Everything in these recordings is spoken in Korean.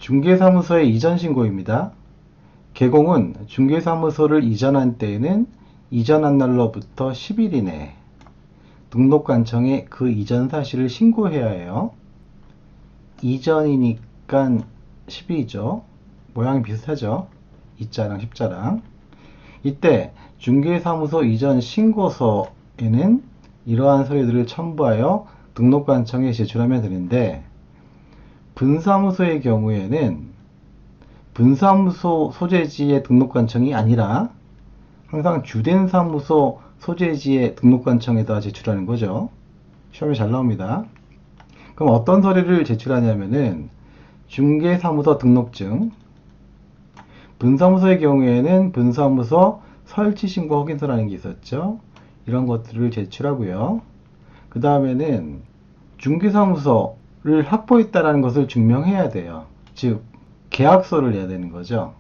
중개사무소의 이전 신고입니다. 개공은 중개사무소를 이전한 때에는 이전한 날로부터 10일 이내 등록관청에 그 이전 사실을 신고해야 해요. 이전이니까 10이죠. 모양이 비슷하죠. 이자랑 십자랑. 이때 중개사무소 이전 신고서에는 이러한 서류들을 첨부하여 등록관청에 제출하면 되는데, 분사무소의 경우에는 분사무소 소재지의 등록관청이 아니라 항상 주된 사무소 소재지의 등록관청에다 제출하는 거죠. 시험에 잘 나옵니다. 그럼 어떤 서류를 제출하냐면은 중개사무소 등록증, 분사무소의 경우에는 분사무소 설치신고 확인서라는 게 있었죠. 이런 것들을 제출하고요. 그 다음에는 중개사무소를 확보했다는 것을 증명해야 돼요. 즉 계약서를 내야 되는 거죠.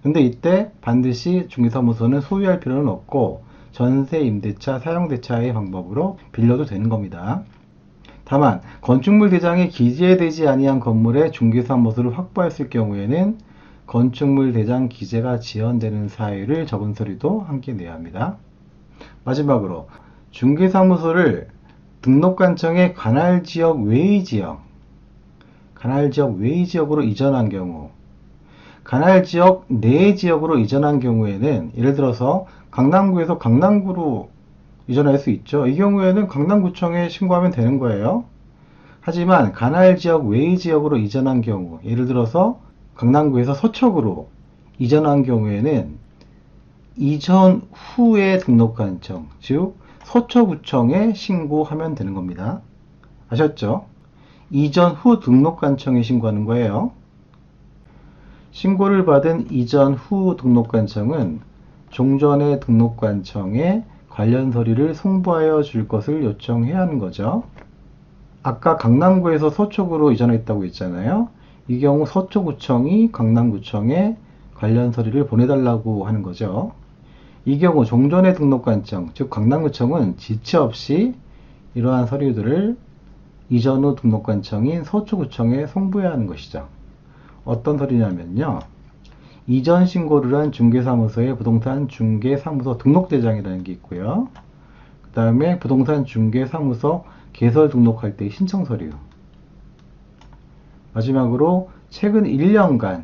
근데 이때 반드시 중개사무소는 소유할 필요는 없고 전세, 임대차, 사용대차의 방법으로 빌려도 되는 겁니다. 다만 건축물 대장에 기재되지 아니한 건물에 중개사무소를 확보했을 경우에는 건축물 대장 기재가 지연되는 사유를 적은 서류도 함께 내야 합니다. 마지막으로 중개사무소를 등록관청의 관할지역 외의 지역으로 이전한 경우, 관할지역 내 지역으로 이전한 경우에는 예를 들어서 강남구에서 강남구로 이전할 수 있죠. 이 경우에는 강남구청에 신고하면 되는 거예요. 하지만 관할지역 외의 지역으로 이전한 경우, 예를 들어서 강남구에서 서초구로 이전한 경우에는 이전 후의 등록관청, 즉 서초구청에 신고하면 되는 겁니다. 아셨죠? 이전 후 등록관청에 신고하는 거예요. 신고를 받은 이전 후 등록관청은 종전의 등록관청에 관련 서류를 송부하여 줄 것을 요청해야 하는 거죠. 아까 강남구에서 서초구로 이전했다고 했잖아요. 이 경우 서초구청이 강남구청에 관련 서류를 보내달라고 하는 거죠. 이 경우 종전의 등록관청, 즉 강남구청은 지체 없이 이러한 서류들을 이전 후 등록관청인 서초구청에 송부해야 하는 것이죠. 어떤 서류냐면요. 이전 신고를 한 중개사무소의 부동산 중개사무소 등록대장이라는 게 있고요. 그 다음에 부동산 중개사무소 개설 등록할 때의 신청 서류. 마지막으로 최근 1년간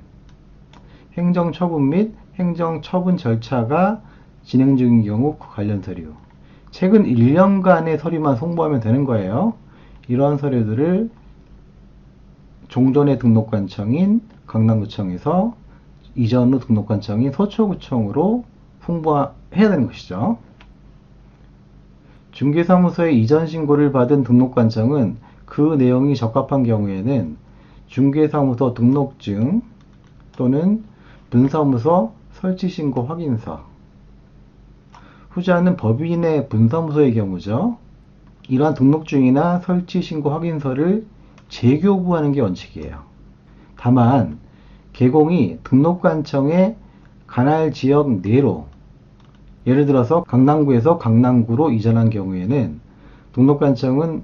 행정처분 및 행정처분 절차가 진행 중인 경우 그 관련 서류. 최근 1년간의 서류만 송부하면 되는 거예요. 이러한 서류들을 종전의 등록관청인 강남구청에서 이전 후 등록관청인 서초구청으로 송부해야 되는 것이죠. 중개사무소의 이전 신고를 받은 등록관청은 그 내용이 적합한 경우에는 중개사무소 등록증 또는 분사무소 설치신고 확인서, 후자는 법인의 분사무소의 경우죠. 이러한 등록증이나 설치신고 확인서를 재교부하는 게 원칙이에요. 다만 개공이 등록관청의 관할지역 내로, 예를 들어서 강남구에서 강남구로 이전한 경우에는 등록관청은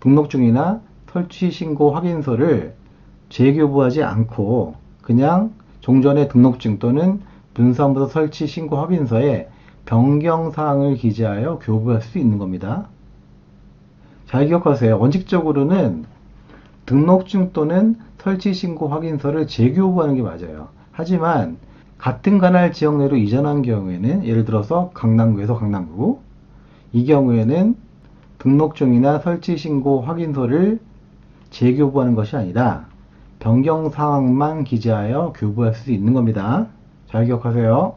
등록증이나 설치신고 확인서를 재교부하지 않고 그냥 종전의 등록증 또는 분사무소 설치신고 확인서에 변경사항을 기재하여 교부할 수 있는 겁니다. 잘 기억하세요. 원칙적으로는 등록증 또는 설치신고 확인서를 재교부하는 게 맞아요. 하지만 같은 관할 지역 내로 이전한 경우에는, 예를 들어서 강남구에서 강남구, 이 경우에는 등록증이나 설치신고 확인서를 재교부하는 것이 아니라 변경사항만 기재하여 교부할 수 있는 겁니다. 잘 기억하세요.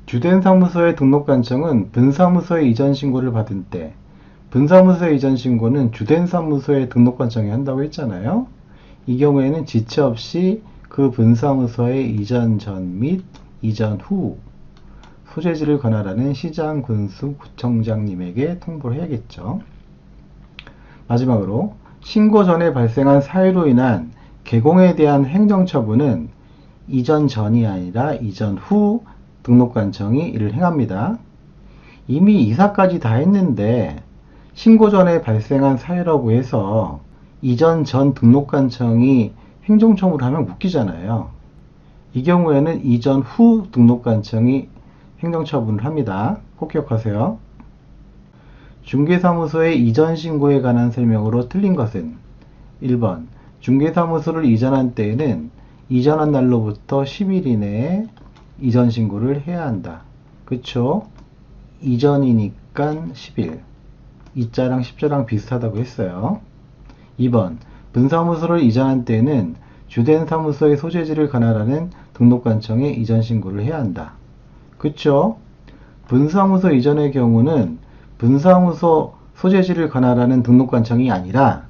주된 사무소의 등록관청은 분사무소의 이전 신고를 받은 때, 분사무소의 이전 신고는 주된 사무소의 등록관청이 한다고 했잖아요. 이 경우에는 지체 없이 그 분사무소의 이전 전 및 이전 후 소재지를 관할하는 시장, 군수, 구청장님에게 통보를 해야겠죠. 마지막으로 신고 전에 발생한 사유로 인한 개공에 대한 행정처분은 이전 전이 아니라 이전 후 등록관청이 이를 행합니다. 이미 이사까지 다 했는데 신고 전에 발생한 사유라고 해서 이전 전 등록관청이 행정처분을 하면 웃기잖아요. 이 경우에는 이전 후 등록관청이 행정처분을 합니다. 꼭 기억하세요. 중개사무소의 이전 신고에 관한 설명으로 틀린 것은 1번 중개사무소를 이전한 때에는 이전한 날로부터 10일 이내에 이전 신고를 해야 한다. 그쵸? 이전이니까 10일. 이자랑 10자랑 비슷하다고 했어요. 2번 분사무소를 이전한 때에는 주된 사무소의 소재지를 관할하는 등록관청에 이전 신고를 해야 한다. 그쵸? 분사무소 이전의 경우는 분사무소 소재지를 관할하는 등록관청이 아니라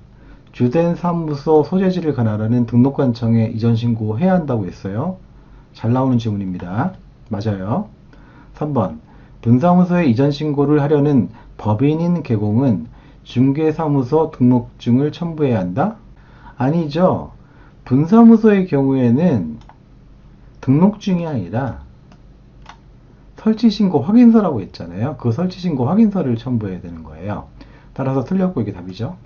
주된 사무소 소재지를 관할하는 등록관청에 이전 신고해야 한다고 했어요. 잘 나오는 질문입니다. 맞아요. 3번 분사무소에 이전 신고를 하려는 법인인 개공은 중개사무소 등록증을 첨부해야 한다? 아니죠. 분사무소의 경우에는 등록증이 아니라 설치신고 확인서라고 했잖아요. 그 설치신고 확인서를 첨부해야 되는 거예요. 따라서 틀렸고 이게 답이죠.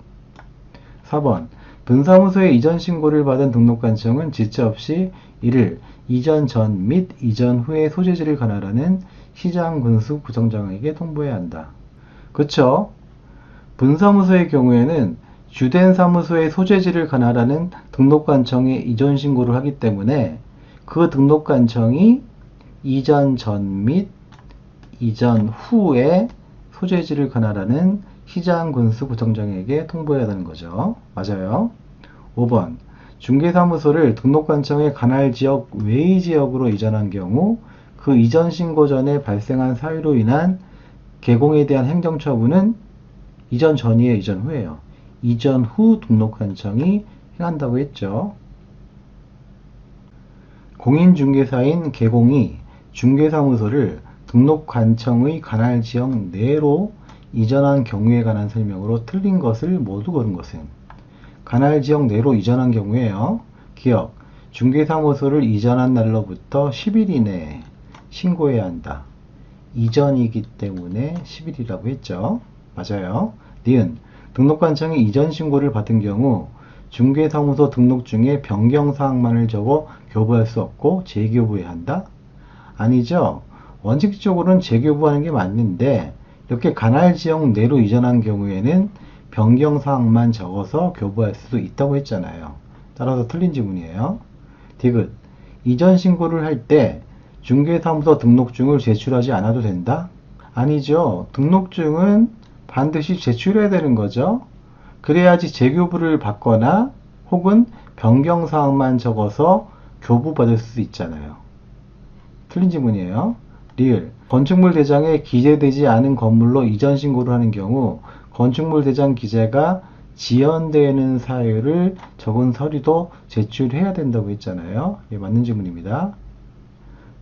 4번 분사무소에 이전 신고를 받은 등록관청은 지체 없이 이를 이전 전 및 이전 후의 소재지를 관할하는 시장 군수 구청장에게 통보해야 한다. 그쵸? 분사무소의 경우에는 주된 사무소의 소재지를 관할하는 등록관청에 이전 신고를 하기 때문에 그 등록관청이 이전 전 및 이전 후에 소재지를 관할하는 시장 군수 구청장에게 통보해야 하는 거죠. 맞아요. 5번 중개사무소를 등록관청의 관할지역 외의 지역으로 이전한 경우 그 이전 신고 전에 발생한 사유로 인한 개공에 대한 행정처분은 이전 전이에요, 이전 후에요. 이전 후 등록관청이 행한다고 했죠. 공인중개사인 개공이 중개사무소를 등록관청의 관할지역 내로 이전한 경우에 관한 설명으로 틀린 것을 모두 고른 것은 관할지역 내로 이전한 경우에요. 기억, 중개사무소를 이전한 날로부터 10일 이내에 신고해야 한다. 이전이기 때문에 10일이라고 했죠. 맞아요. 니은, 등록관청이 이전 신고를 받은 경우 중개사무소 등록증에 변경사항만을 적어 교부할 수 없고 재교부해야 한다? 아니죠. 원칙적으로는 재교부하는 게 맞는데 이렇게 관할지역 내로 이전한 경우에는 변경사항만 적어서 교부할 수도 있다고 했잖아요. 따라서 틀린 지문이에요. 디귿, 이전 신고를 할 때 중개사무소 등록증을 제출하지 않아도 된다? 아니죠. 등록증은 반드시 제출해야 되는 거죠. 그래야지 재교부를 받거나 혹은 변경사항만 적어서 교부받을 수 있잖아요. 틀린 지문이에요. 리을, 건축물 대장에 기재되지 않은 건물로 이전 신고를 하는 경우 건축물 대장 기재가 지연되는 사유를 적은 서류도 제출해야 된다고 했잖아요. 예, 맞는 질문입니다.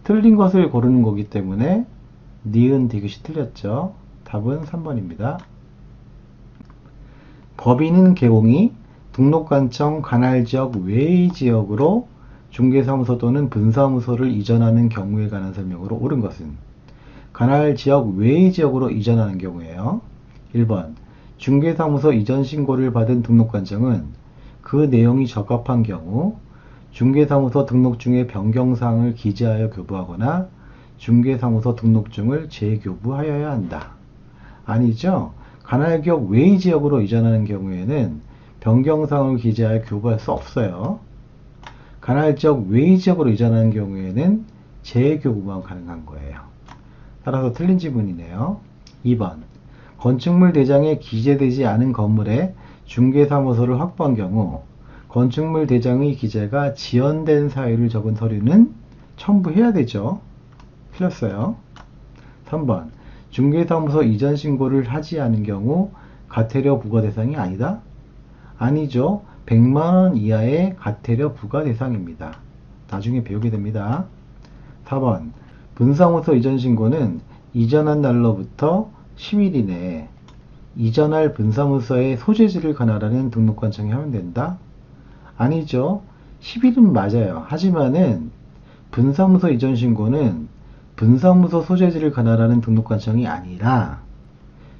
틀린 것을 고르는 거기 때문에 니은 디귿이 틀렸죠. 답은 3번입니다. 법인인 개공이 등록관청 관할지역 외의 지역으로 중개사무소 또는 분사무소를 이전하는 경우에 관한 설명으로 옳은 것은 관할지역 외의 지역으로 이전하는 경우에요. 1번 중개사무소 이전 신고를 받은 등록관청은 그 내용이 적합한 경우 중개사무소 등록증의 변경사항을 기재하여 교부하거나 중개사무소 등록증을 재교부하여야 한다. 아니죠. 관할지역 외의 지역으로 이전하는 경우에는 변경사항을 기재하여 교부할 수 없어요. 관할지역 외의 지역으로 이전하는 경우에는 재교부만 가능한 거예요. 따라서 틀린 지문이네요. 2번 건축물 대장에 기재되지 않은 건물에 중개사무소를 확보한 경우 건축물 대장의 기재가 지연된 사유를 적은 서류는 첨부해야 되죠. 틀렸어요. 3번 중개사무소 이전 신고를 하지 않은 경우 과태료 부과 대상이 아니다? 아니죠. 100만원 이하의 과태료 부과 대상입니다. 나중에 배우게 됩니다. 4번 분사무소 이전 신고는 이전한 날로부터 10일 이내에 이전할 분사무소의 소재지를 관할하는 등록관청에 하면 된다? 아니죠. 10일은 맞아요. 하지만은 분사무소 이전 신고는 분사무소 소재지를 관할하는 등록관청이 아니라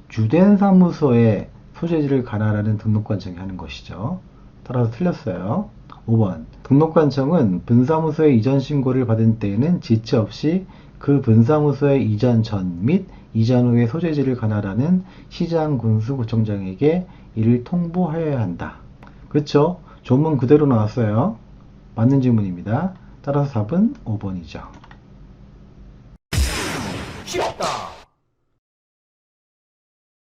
주된 사무소의 소재지를 관할하는 등록관청이 하는 것이죠. 따라서 틀렸어요. 5번. 등록관청은 분사무소에 이전 신고를 받은 때에는 지체 없이 그 분사무소의 이전 전 및 이전 후의 소재지를 관할하는 시장, 군수, 구청장에게 이를 통보하여야 한다. 그렇죠? 조문 그대로 나왔어요. 맞는 질문입니다. 따라서 답은 5번이죠. 쉽다.